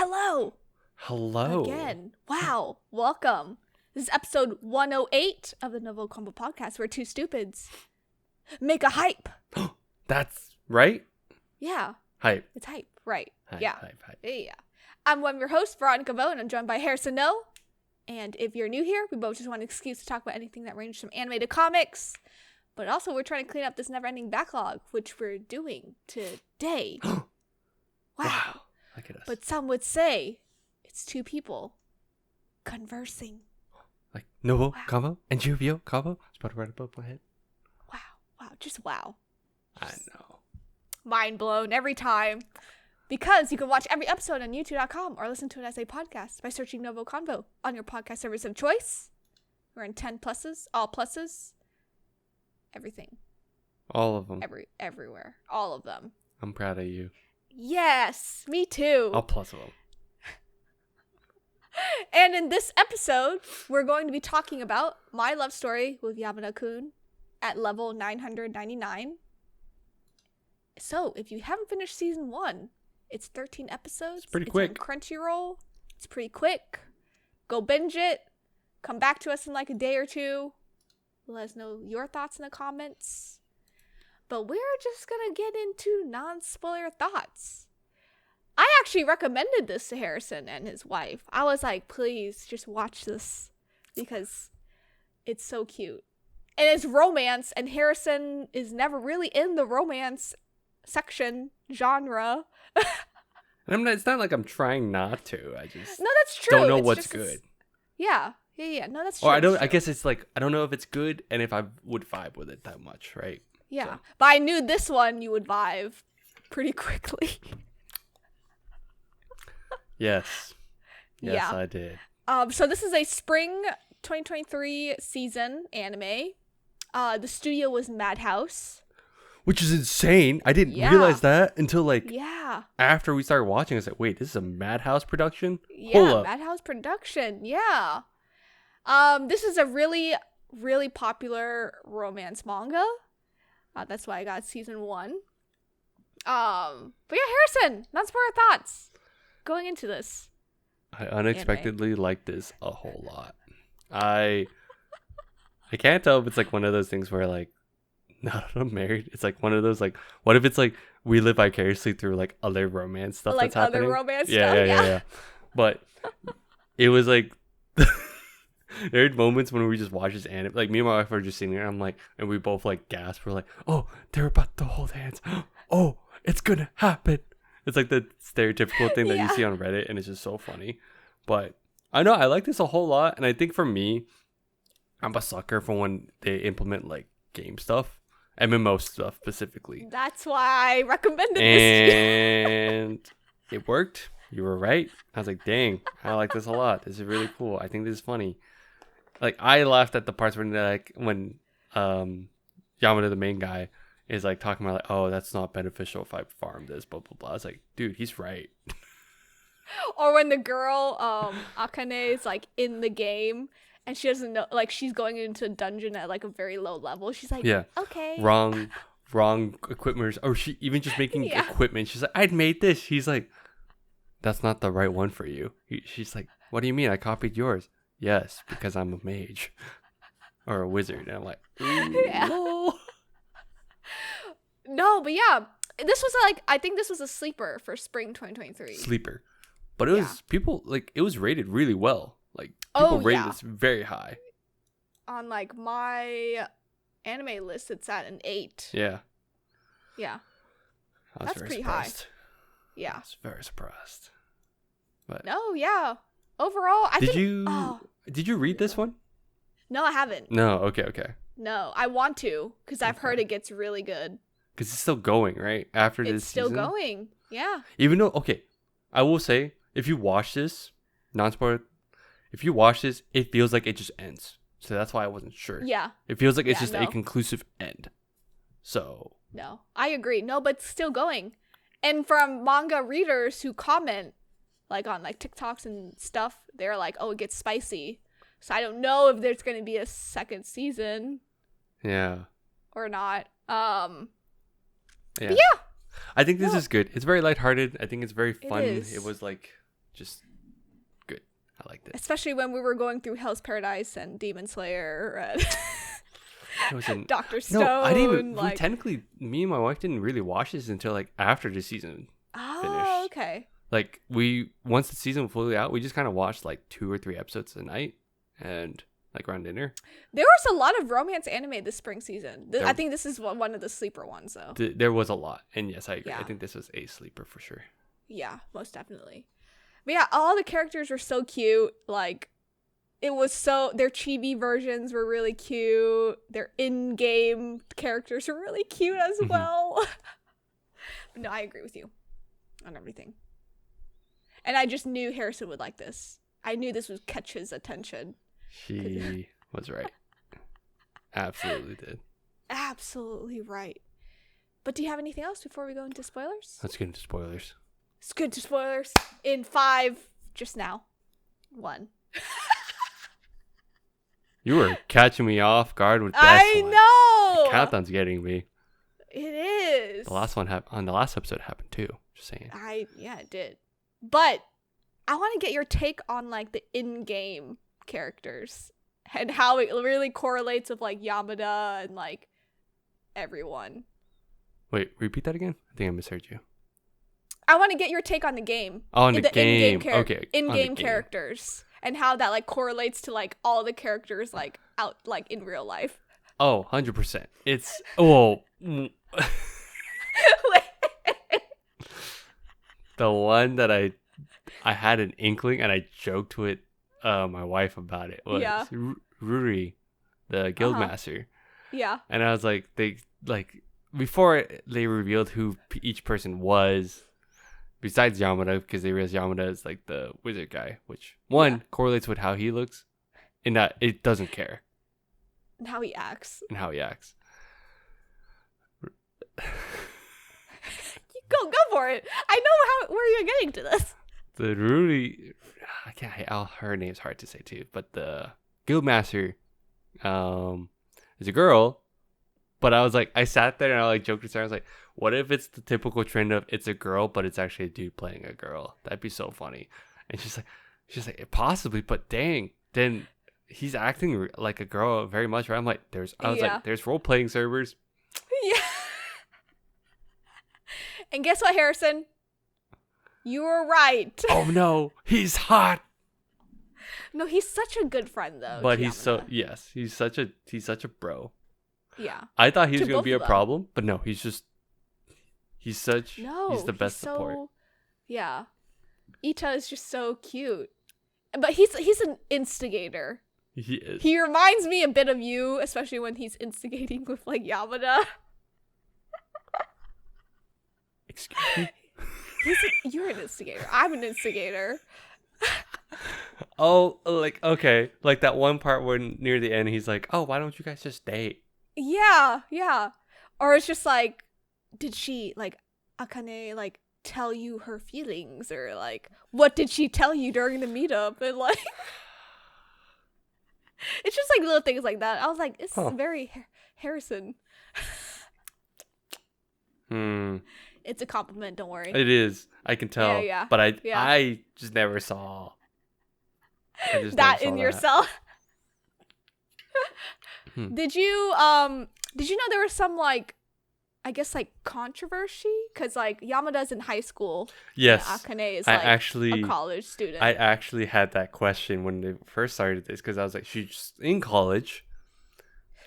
Hello. Hello. Again. Wow. Welcome. This is episode 108 of the NgoVo Convo podcast, where two stupids make a hype. That's right? Yeah. Hype. It's hype. Right. Hype, yeah. hype. Yeah. I'm one of your hosts, Veronica Vo, and I'm joined by Harrison No. And if you're new here, we both just want an excuse to talk about anything that ranges from anime to comics. But also, we're trying to clean up this never-ending backlog, which we're doing today. Wow. Look at us. But some would say it's two people conversing. Like NgoVo Convo and NgoVo Convo. It's about to right above my head. Wow. Wow. Just wow. I know. Mind blown every time. Because you can watch every episode on youtube.com or listen to it as a podcast by searching NgoVo Convo on your podcast service of choice. We're in 10 pluses, all pluses, everything. All of them. Everywhere. All of them. I'm proud of you. Yes, me too. All plus of them. And in this episode, we're going to be talking about my love story with Yamada-kun at level 999. So, if you haven't finished season 1, it's 13 episodes. It's pretty quick. It's on Crunchyroll. It's pretty quick. Go binge it. Come back to us in like a day or two. Let us know your thoughts in the comments. But we're just going to get into non-spoiler thoughts. I actually recommended this to Harrison and his wife. I was like, please just watch this because it's so cute. And it's romance, and Harrison is never really in the romance section genre. And it's not like I'm trying not to. I just No, that's true. don't know It's what's just, good. Yeah. No, that's true. Or That's I true. guess it's like I don't know if it's good and if I would vibe with it that much, right? Yeah. So. But I knew this one you would vibe pretty quickly. Yes. Yes, Yeah. I did. So this is a spring 2023 season anime. The studio was Madhouse. Which is insane. I didn't Yeah. realize that until like Yeah. after we started watching. I was like, wait, this is a Madhouse production? Yeah, Hold up. Madhouse production. Yeah. This is a really, really popular romance manga. That's why I got season 1. But yeah, Harrison, non-spoiler thoughts going into this. I unexpectedly like this a whole lot. I can't tell if it's like one of those things where like now that I'm married, it's like one of those like what if it's like we live vicariously through like other romance stuff Like that's happening? other romance yeah, stuff. yeah. But it was like there are moments when we just watch this anime. Like me and my wife are just sitting there. I'm like, and we both like gasp. We're like, oh, they're about to hold hands. Oh, it's gonna happen. It's like the stereotypical thing that you see on Reddit, and it's just so funny. But I know I like this a whole lot, and I think for me, I'm a sucker for when they implement like game stuff, MMO stuff specifically. That's why I recommended this. And it worked. You were right. I was like, dang, I like this a lot. This is really cool. I think this is funny. Like I laughed at the parts when Yamada, the main guy, is like talking about like, oh, that's not beneficial if I farm this, blah blah blah. I was like, dude, he's right. Or when the girl, Akane, is like in the game and she doesn't know, like she's going into a dungeon at like a very low level. She's like, Yeah. okay. Wrong equipment, or she even just making Yeah. equipment. She's like, I'd made this. He's like, that's not the right one for you. She's like, what do you mean? I copied yours. Yes, because I'm a mage or a wizard. And I'm like, Yeah. no. No, but yeah, this was like, I think this was a sleeper for spring 2023. Sleeper. But it was people like it was rated really well. Like people rated this very high. On like my anime list, it's at an 8. Yeah. Yeah. I was That's very pretty high. surprised. Yeah. I was very surprised. But No, yeah. Overall, I think. did you read this one? No, I haven't. No, okay. No, I want to because I've heard it gets really good. Because it's still going, right? After this It's still season? going. Yeah. Even though, okay, I will say, if you watch this, non-spoiler, if you watch this, it feels like it just ends. So that's why I wasn't sure. Yeah. It feels like it's Yeah, just no. a conclusive end. So. No, I agree. No, but it's still going. And from manga readers who comment, like on like TikToks and stuff, they're like, oh, it gets spicy. So I don't know if there's going to be a second season. Yeah. Or not. Yeah. But yeah. I think this is good. It's very lighthearted. I think it's very fun. is. It was like just good. I liked it. Especially when we were going through Hell's Paradise and Demon Slayer and Dr. Stone. No, I didn't even. We technically, me and my wife didn't really watch this until like after the season finished. Okay. Like once the season was fully out, we just kind of watched like 2 or 3 episodes a night and like around dinner. There was a lot of romance anime this spring season. I think this is one of the sleeper ones though. There was a lot, and yes, I agree. Yeah. I think this was a sleeper for sure. Yeah, most definitely. But yeah, all the characters were so cute. Like, it was so, their chibi versions were really cute. Their in-game characters were really cute as well. But no, I agree with you on everything. And I just knew Harrison would like this. I knew this would catch his attention. She was right. Absolutely did. Absolutely right. But do you have anything else before we go into spoilers? Let's get into spoilers. Let's get into spoilers in 5, just now. 1. You were catching me off guard with that I one. know! The countdown's getting me. It is. The last one on the last episode happened too. Just saying. Yeah, it did. But I want to get your take on like the in-game characters and how it really correlates with like Yamada and like everyone. Wait, repeat that again? I think I misheard you. I want to get your take on the game. Oh, on the game. Okay. In-game characters and how that like correlates to like all the characters like out like in real life. Oh, 100%. It's the one that I had an inkling and I joked with my wife about it was Ruri, the guildmaster. Yeah. And I was like, before they revealed who each person was, besides Yamada, because they realized Yamada is like the wizard guy, which correlates with how he looks, in that it doesn't care. And how he acts. Go for it. I know where you're getting to this. The Ruri, her name's hard to say too, but the guildmaster is a girl. But I was like, I sat there and I like joked with her. I was like, what if it's the typical trend of it's a girl, but it's actually a dude playing a girl? That'd be so funny. And she's like, possibly, but dang, then he's acting like a girl very much. Right? I'm like, there's role playing servers. Yeah. And guess what, Harrison? You were right. Oh no, he's hot. No, he's such a good friend though. But he's such a bro. Yeah. I thought he was gonna be a problem, but no, he's the best support. Yeah. Ita is just so cute. But he's an instigator. He is. He reminds me a bit of you, especially when he's instigating with like Yamada. Excuse me? You're an instigator. I'm an instigator. Oh, like, okay. Like that one part where near the end, he's like, oh, why don't you guys just date? Yeah. Or it's just like, did she, like, Akane, like, tell you her feelings? Or, like, what did she tell you during the meetup? And, like, it's just, like, little things like that. I was like, this is very Harrison. It's a compliment, don't worry. It is. I can tell. Yeah. But I just never saw that in yourself. Did you know there was some like, I guess like controversy because like Yamada's in high school. Yes. Akane is like a college student. I actually had that question when they first started this because I was like, she's in college.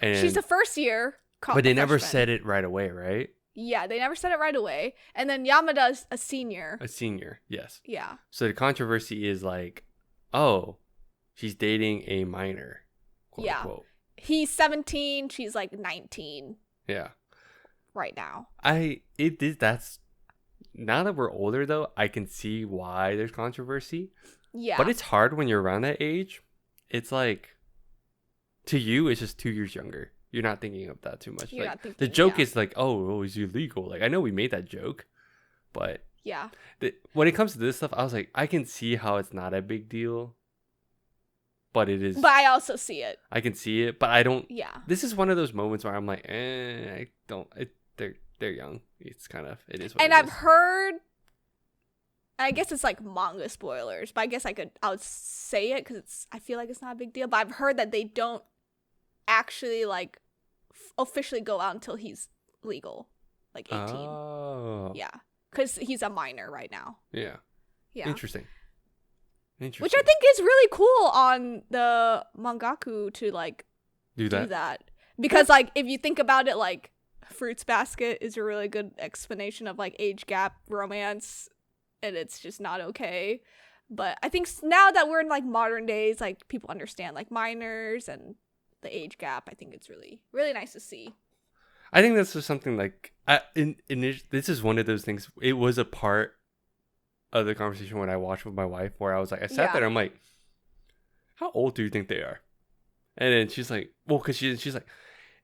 And she's a first year. But they never said it right away, right? Yeah, they never said it right away. And then Yamada's a senior. A senior, yes. Yeah. So the controversy is like, oh, she's dating a minor, quote unquote. He's 17, she's like 19. Yeah. Right now. That's now that we're older though, I can see why there's controversy. Yeah. But it's hard when you're around that age. It's like, to you, it's just 2 years younger. You're not thinking of that too much. The joke is like, oh, is illegal? Like, I know we made that joke, but yeah. When it comes to this stuff, I was like, I can see how it's not a big deal, but it is. But I also see it. I can see it, but I don't. Yeah. This is one of those moments where I'm like, I don't. They're young. It's kind of, it is what and it I've is. heard I guess it's like manga spoilers, but I guess I would say it because I feel like it's not a big deal. But I've heard that they don't actually like officially go out until he's legal, like 18. Oh. Yeah, because he's a minor right now. Yeah. Yeah. Interesting. Which I think is really cool on the mangaku to like do that. Because like if you think about it, like Fruits Basket is a really good explanation of like age gap romance, and it's just not okay. But I think now that we're in like modern days, like people understand like minors and the age gap. I think it's really, really nice to see. I think that's just something like this is one of those things. It was a part of the conversation when I watched with my wife where I was like, I sat there, I'm like, how old do you think they are? And then she's like, well, because she's like,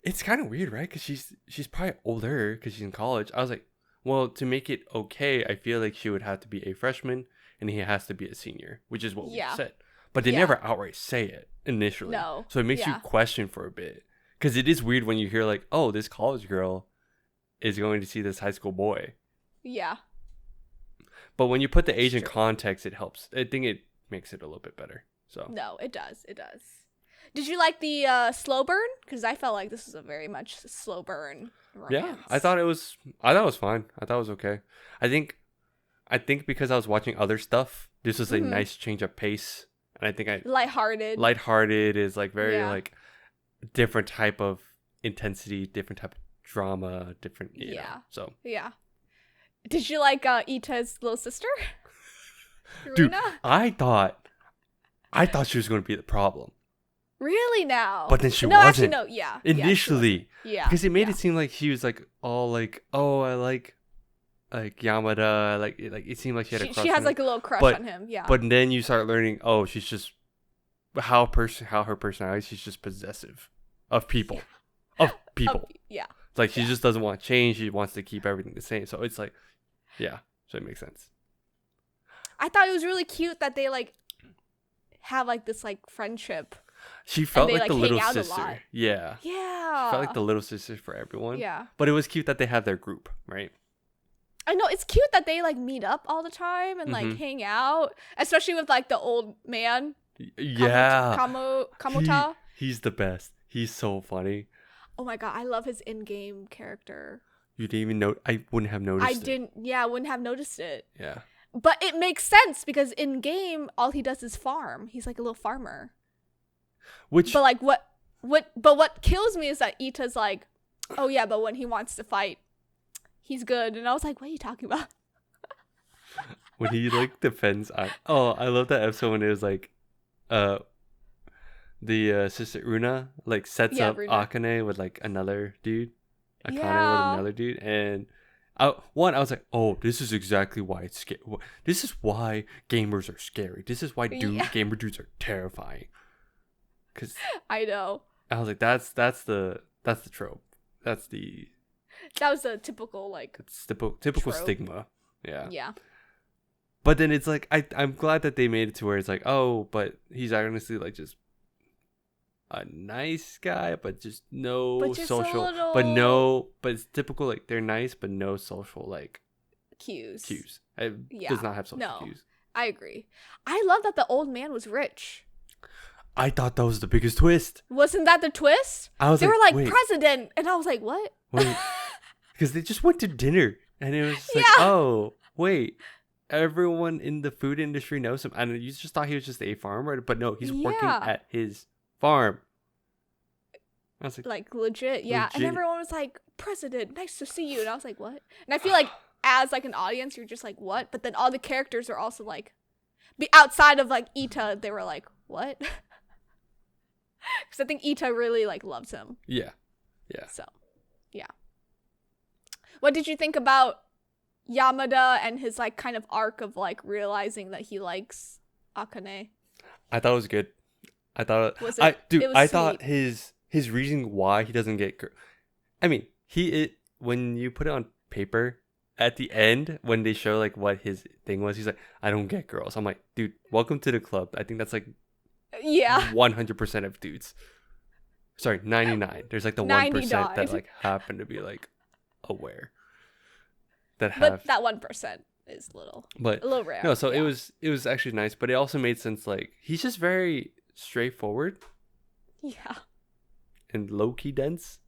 it's kind of weird, right? Because she's probably older because she's in college. I was like, well, to make it okay, I feel like she would have to be a freshman and he has to be a senior, which is what we said. But they never outright say it initially. No. So it makes you question for a bit. Because it is weird when you hear like, oh, this college girl is going to see this high school boy. Yeah. But when you put the age in context, it helps. I think it makes it a little bit better. So no, it does. It does. Did you like the slow burn? Because I felt like this was a very much slow burn romance. Yeah, I thought it was fine. I thought it was okay. I think because I was watching other stuff, this was a nice change of pace. And I think lighthearted. Lighthearted is like very like different type of intensity, different type of drama, different. You know, so yeah. Did you like Ita's little sister? Dude, I thought she was going to be the problem. Really now? But then she wasn't. Actually, no. Yeah. Initially. Yeah. Because it made it seem like she was like all like, oh, I like Yamada. Like it seemed like she had a crush. She has like a little crush on him. Yeah. But then you start learning, oh, she's just how her personality. She's just possessive of people. Of people. Yeah. It's like she just doesn't want to change. She wants to keep everything the same. So it's like, yeah. So it makes sense. I thought it was really cute that they like have like this like friendship. She felt like the little sister. Yeah. Yeah. She felt like the little sister for everyone. Yeah. But it was cute that they have their group, right? I know, it's cute that they like meet up all the time and like hang out, especially with like the old man. Yeah. Kamota. He's the best. He's so funny. Oh my god, I love his in-game character. You didn't even know. I wouldn't have noticed it. I wouldn't have noticed it. Yeah. But it makes sense because in game all he does is farm. He's like a little farmer. But like what kills me is that Ita's like, oh yeah, but when he wants to fight, he's good. And I was like, what are you talking about? When he like defends, I love that episode when it was like, the sister Una like sets up Runa. Akane with like another dude, Akane with another dude, and I was like, oh, this is exactly why it's scary. This is why gamers are scary. This is why gamer dudes are terrifying. Cause I know. I was like, that's the trope. That was a typical like. It's typical trope. Stigma. Yeah. Yeah. But then it's like I'm glad that they made it to where it's like, oh, but he's honestly like just a nice guy, but just no social, but it's typical like they're nice, but no social like cues. Does not have social cues. I agree. I love that the old man was rich. I thought that was the biggest twist. Wasn't that the twist? They were like president, and I was like, what? Wait, because they just went to dinner, and it was like, oh, wait. Everyone in the food industry knows him, and you just thought he was just a farmer, but no, he's working at his farm. I was like legit, yeah. And everyone was like, "President, nice to see you," and I was like, "What?" And I feel like as like an audience, you're just like, "What?" But then all the characters are also like, outside of like Ita, they were like, "What?" Because I think Ita really like loves him. Yeah. So, yeah. What did you think about Yamada and his like kind of arc of like realizing that he likes Akane? I thought it was good. I thought thought his reason why he doesn't get I mean, when you put it on paper at the end when they show like what his thing was, he's like, I don't get girls. I'm like, dude, welcome to the club. I think that's like 100% of dudes. Sorry, 99. There's like the 1% that like happen to be like aware. That 1%. is but a little rare. no. So yeah. it was actually nice, but it also made sense. Like he's just very straightforward Yeah. and low key dense.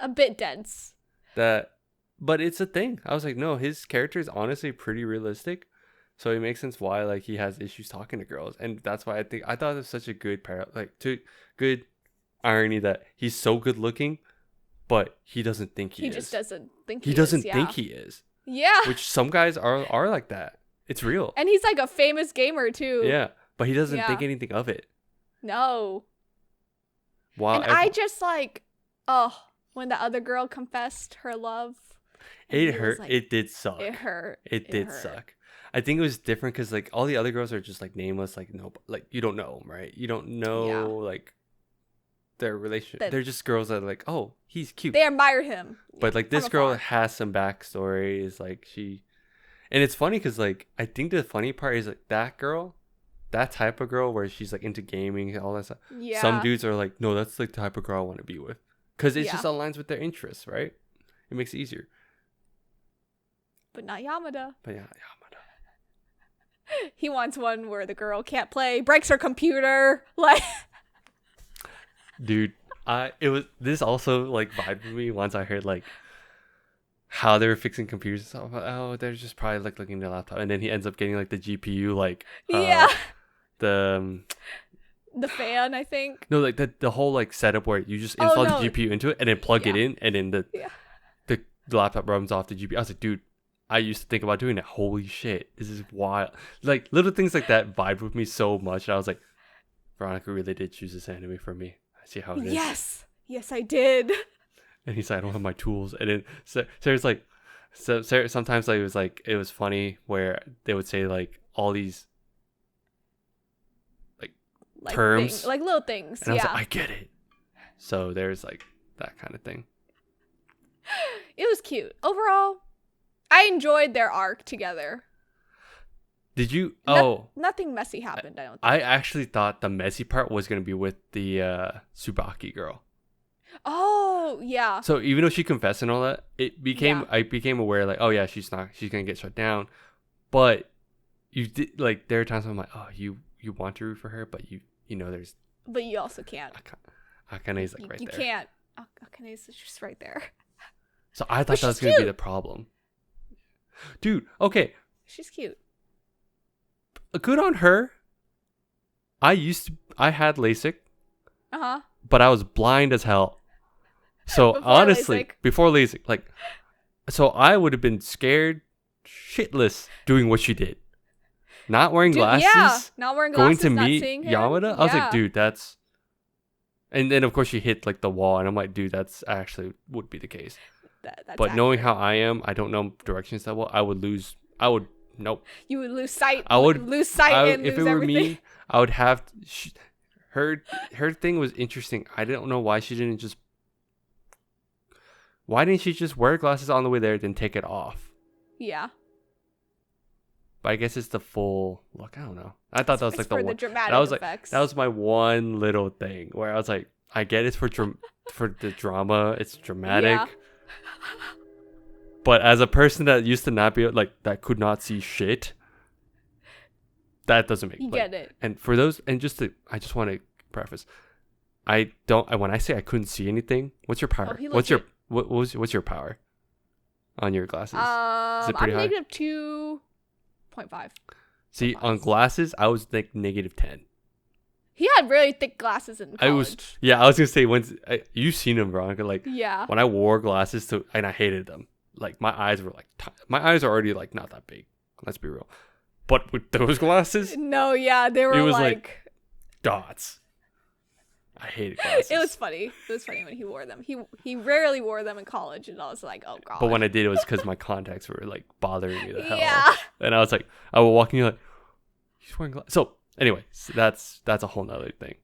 A bit dense. But it's a thing. I was like, no, his character is honestly pretty realistic, so it makes sense why like he has issues talking to girls, and that's why I thought it was such a good good irony that he's so good looking, but he doesn't think he is. He just doesn't think He doesn't is, yeah. think he is. Yeah. Which some guys are like that. It's real. And he's like a famous gamer too. Yeah, but he doesn't Yeah. think anything of it. No. Wow. And I just like, when the other girl confessed her love. It hurt. Like, it did suck. It hurt. It did suck. I think it was different because like all the other girls are just like nameless, like no, like you don't know them, right? You don't know like their relationship. They're just girls that are like, oh, he's cute. They admire him. But like this girl has some backstory. Is like and it's funny because like I think the funny part is like that girl, that type of girl where she's like into gaming and all that stuff. Yeah. Some dudes are like, no, that's like the type of girl I want to be with because it just aligns with their interests, right? It makes it easier. But not Yamada. But yeah, Yamada. He wants one where the girl can't play, breaks her computer, like. Dude, this also like vibed with me once I heard like how they were fixing computers and stuff. Oh, they're just probably like looking at their laptop, and then he ends up getting like the GPU, like the fan, I think. No, like the whole like setup where you just install the GPU into it and then plug it in, and then the laptop runs off the GPU. I was like, dude, I used to think about doing that. Holy shit, this is wild. Like little things like that vibed with me so much. I was like, Veronica really did choose this anime for me. I see how it is. Yes, I did. And he's like, I don't have my tools. And then Sarah's like, Sarah, sometimes like it was funny where they would say like all these like terms, like little things. And I was like, I get it. So there's like that kind of thing. It was cute overall. I enjoyed their arc together. Did you? Nothing messy happened. I don't think. I actually thought the messy part was gonna be with the Tsubaki girl. Oh yeah. So even though she confessed and all that, I became aware like, oh yeah, she's gonna get shut down. But you did like there are times when I'm like, oh, you want to root for her, but you know there's. But you also can't. Akane's like right there. You can't. Akane's just right there. So I thought that was gonna be the problem. Dude, okay. She's cute. Good on her. I had LASIK. But I was blind as hell. So honestly, before LASIK, like, so I would have been scared shitless doing what she did. Not wearing glasses. Yeah, not wearing glasses. Going to meet Yamada. I was like, dude, that's. And then of course she hit like the wall, and I'm like, dude, that's actually would be the case. But knowing how I am, I don't know directions that well. Nope. You would lose sight. I would lose sight and if lose it were everything. me, I would have her thing was interesting. I don't know why she didn't just. Why didn't she just wear glasses on the way there, then take it off? Yeah. But I guess it's the full look. I don't know. I thought that was like the one. Dramatic that was effects. Like that was my one little thing where I was like, I get it's for the drama. It's dramatic. Yeah. But as a person that used to not be like that could not see shit, that doesn't make. You get it. And for those, and I just want to preface, I don't. When I say I couldn't see anything, what's your power? What's your power on your glasses? Is it pretty high? I'm -2.5. See, on glasses, I was like -10. He had really thick glasses in college. I was gonna say you've seen him, Veronica. Like, yeah. When I wore glasses and I hated them. Like my eyes were like my eyes are already like not that big. Let's be real. But with those glasses, no, yeah, they were it was like dots. I hated glasses. It was funny. It was funny when he wore them. He rarely wore them in college, and I was like, oh god. But when I did, it was because my contacts were like bothering me the hell. Yeah. And I was like, I would walk in, you're like, he's wearing glasses. So anyway, that's a whole nother thing.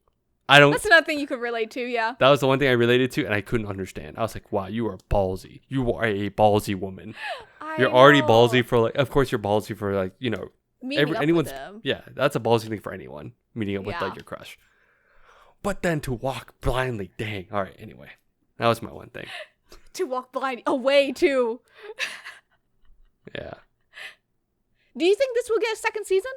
That's another thing you could relate to, yeah. That was the one thing I related to, and I couldn't understand. I was like, wow, you are ballsy. You are a ballsy woman. You're already ballsy for like, of course you're ballsy for like, you know, anyone's. With them. Yeah, that's a ballsy thing for anyone, meeting up with like your crush. But then to walk blindly, dang. All right, anyway, that was my one thing. To walk blind away too. Yeah. Do you think this will get a second season?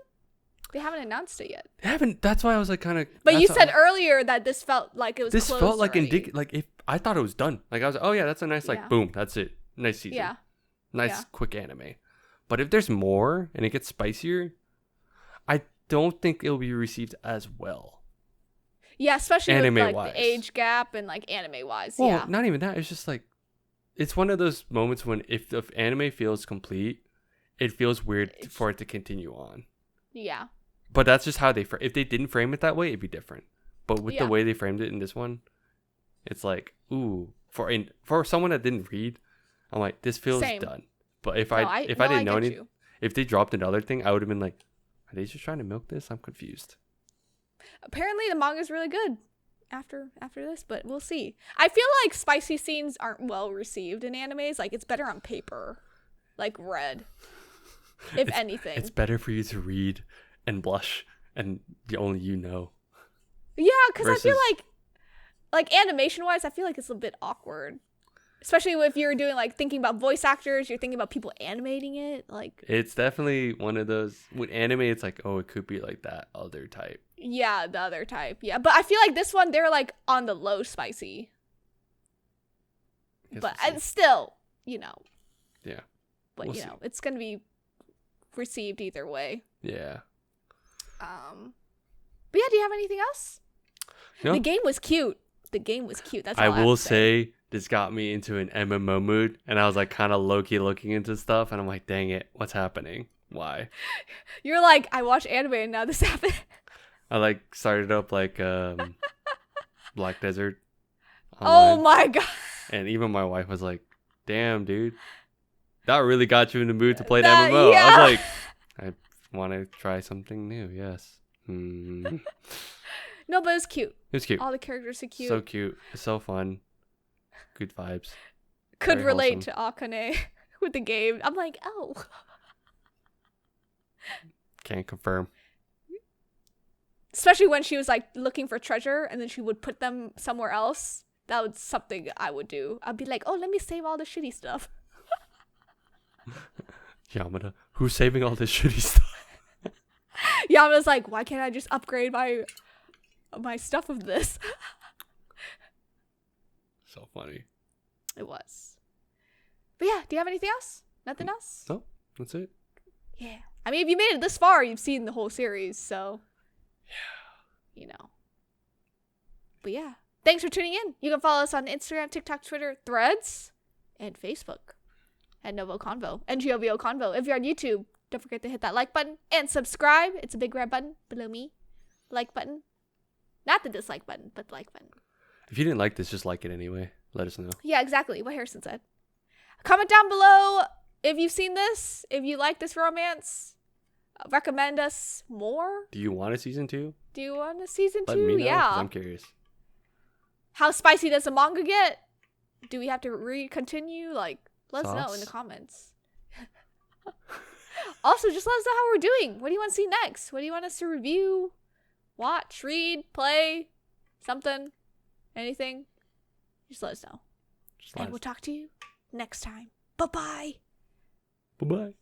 They haven't announced it yet. They haven't. That's why I was like kind of. But you said earlier that this felt like it was. This felt like indicative. Like if I thought it was done. Like I was like, oh yeah, that's a nice like Yeah. boom, that's it, nice season. Yeah. Nice quick anime. But if there's more and it gets spicier, I don't think it'll be received as well. Yeah, especially with like Anime-wise. the age gap and like anime wise. Well, Yeah. not even that. It's just like, it's one of those moments when if the anime feels complete, it feels weird for it to continue on. Yeah. But that's just how they if they didn't frame it that way, it'd be different. But with the Yeah. way they framed it in this one, it's like, ooh, for someone that didn't read, I'm like, this feels Same. done. But if No, I didn't know get anything, you. if they dropped another thing, I would have been like, are they just trying to milk this? I'm confused. Apparently the manga's really good after this, but we'll see. I feel like spicy scenes aren't well received in animes. Like it's better on paper, like read. If anything, It's better for you to read and blush and only you know. yeah, because I feel versus- like animation wise, I feel like it's a bit awkward. Especially if you're doing like thinking about voice actors, you're thinking about people animating it. Like, It's definitely one of those with anime. It's like, oh, it could be like that other type. yeah, the other type. Yeah, but I feel like this one, they're like on the low spicy. Guess But we'll see. and still, you know. Yeah. But We'll you see. know, it's gonna be received either way. Yeah. But yeah, do you have anything else? No. The game was cute. That's all I have will to say. say this got me into an MMO mood, and I was like kind of low key looking into stuff, and I'm like, dang it, what's happening? Why? You're like, I watch anime and now this happened. I like started up like Black Desert. Oh online, my god. And even my wife was like, damn, dude, that really got you in the mood to play the That- MMO. I yeah. was like, I want to try something new. Yes. It No, but it's cute. was cute. All the characters are cute. So cute. It's so fun. Good vibes. Could very relate to Akane with the game. I'm like, oh. Can't confirm. Especially when she was like looking for treasure and then she would put them somewhere else. That was something I would do. I'd be like, oh, let me save all the shitty stuff. Yamada, who's saving all this shitty stuff? Yamada's like, why can't I just upgrade my stuff of this? So funny. It was. But yeah, do you have anything else? Nothing else? So that's it. Yeah. I mean, if you made it this far, you've seen the whole series, so. Yeah. You know. But yeah. Thanks for tuning in. You can follow us on Instagram, TikTok, Twitter, Threads, and Facebook at NgoVo Convo. NgoVo Convo. If you're on YouTube, don't forget to hit that like button and subscribe. It's a big red button below me. Like button. Not the dislike button, but the like button. If you didn't like this, just like it anyway. Let us know. Yeah, exactly. What Harrison said. Comment down below if you've seen this, if you like this romance. Recommend us more. Do you want a season 2? Do you want a season Let 2? me know, 'cause Yeah. I'm curious. How spicy does the manga get? Do we have to continue? Like, let us know in the Sauce? comments. Also, just let us know how we're doing. What do you want to see next? What do you want us to review? Watch, read, play, something, anything? Just let us know. Just And let we'll us. talk to you next time. Bye-bye. Bye-bye.